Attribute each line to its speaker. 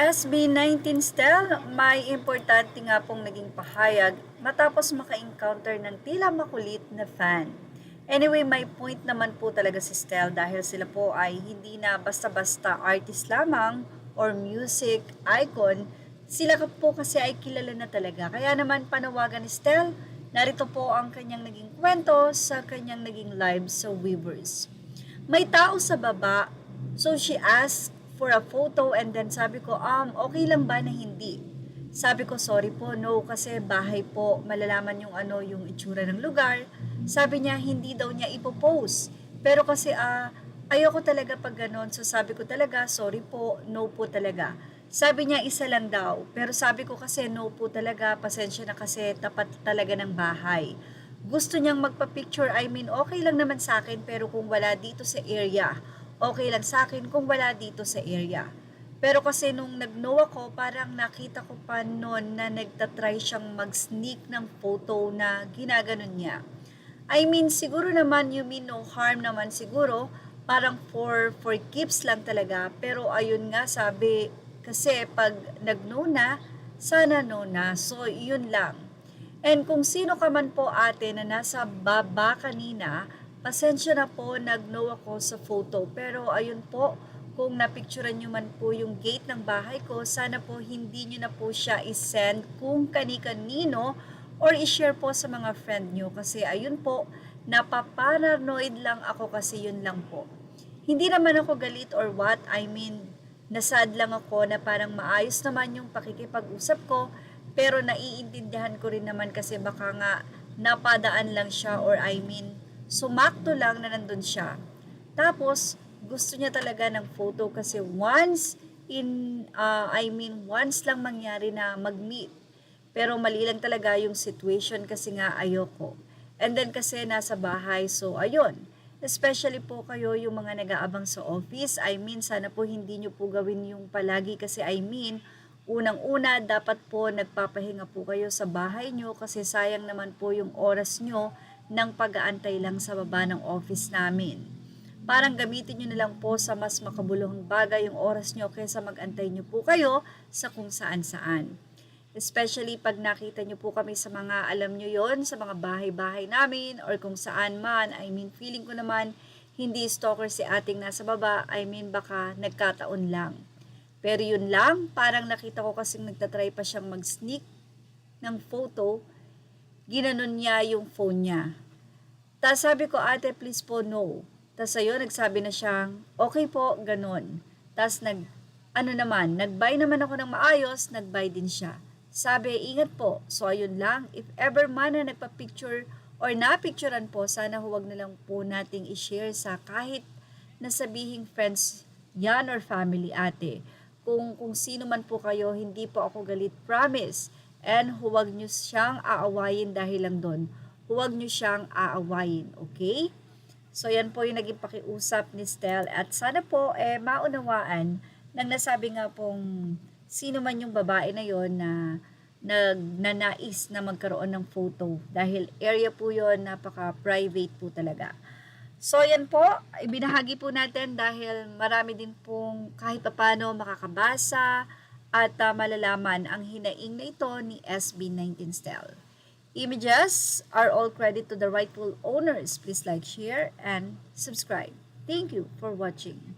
Speaker 1: SB19 Stel, may importante nga pong naging pahayag matapos maka-encounter ng tila makulit na fan. Anyway, may point naman po talaga si Stel dahil sila po ay hindi na basta-basta artist lamang or music icon. Sila po kasi ay kilala na talaga. Kaya naman panawagan ni Stel, narito po ang kanyang naging kwento sa kanyang naging live sa Weavers. May tao sa baba, so she asked for a photo and then sabi ko, okay lang ba na hindi? Sabi ko, sorry po, no, kasi bahay po, malalaman yung yung itsura ng lugar. Sabi niya, hindi daw niya ipopost. Pero kasi, ayoko talaga pag ganon. So sabi ko talaga, sorry po, no po talaga. Sabi niya, isa lang daw. Pero sabi ko kasi, no po talaga, pasensya na kasi tapat talaga ng bahay. Gusto niyang magpa-picture, okay lang naman sa akin, pero kung wala dito sa area, okay lang sa akin kung wala dito sa area. Pero kasi nung nag-know ako, parang nakita ko pa noon na nagtatry siyang mag-sneak ng photo na ginaganon niya. Siguro naman, you mean no harm naman siguro, parang for keeps lang talaga. Pero ayun nga, sabi, kasi pag nag-know na, sana know na. So, yun lang. And kung sino ka man po ate na nasa baba kanina, pasensya na po, nag-know ako sa photo. Pero ayun po, kung napicturean nyo man po yung gate ng bahay ko, sana po hindi nyo na po siya isend kung kani-kanino or ishare po sa mga friend nyo. Kasi ayun po, napaparanoid lang ako kasi yun lang po. Hindi naman ako galit or what, nasad lang ako na parang maayos naman yung pakikipag-usap ko, pero naiintindihan ko rin naman kasi baka nga napadaan lang siya or sumakto lang na nandun siya. Tapos, gusto niya talaga ng photo kasi once lang mangyari na mag-meet. Pero mali lang talaga yung situation kasi nga ayoko. And then kasi nasa bahay, so ayun. Especially po kayo yung mga nag-aabang sa office. Sana po hindi nyo po gawin yung palagi kasi unang-una, dapat po nagpapahinga po kayo sa bahay nyo kasi sayang naman po yung oras nyo ng pag-aantay lang sa baba ng office namin. Parang gamitin nyo na lang po sa mas makabuluhang bagay yung oras nyo kaysa mag-antay nyo po kayo sa kung saan-saan. Especially pag nakita nyo po kami sa mga, alam nyo yon sa mga bahay-bahay namin or kung saan man, feeling ko naman hindi stalker si ating nasa baba, baka nagkataon lang. Pero yun lang, parang nakita ko kasing nagtatry pa siyang mag-sneak ng photo, ginanon niya yung phone niya. Tapos sabi ko, ate, please po, no. Tapos ayun, nagsabi na siyang, okay po, ganon. Tapos nag-buy naman ako ng maayos, nag-buy din siya. Sabi, ingat po. So ayun lang, if ever man na nagpa-picture or na-picturean po, sana huwag na lang po nating i-share sa kahit nasabihing friends yan or family ate. Kung sino man po kayo, hindi po ako galit, promise. And huwag nyo siyang aawayin dahil lang doon. Huwag nyo siyang aawayin, okay? So yan po yung naging pakiusap ni Stel at sana po maunawaan nang nasabi nga pong sino man yung babae na yon na nagnanais na magkaroon ng photo dahil area po yon, napaka-private po talaga. So yan po, ibinahagi po natin dahil marami din pong kahit paano makakabasa at malalaman ang hinaing na ito ni SB19 Stel. Images are all credit to the rightful owners. Please like, share, and subscribe. Thank you for watching.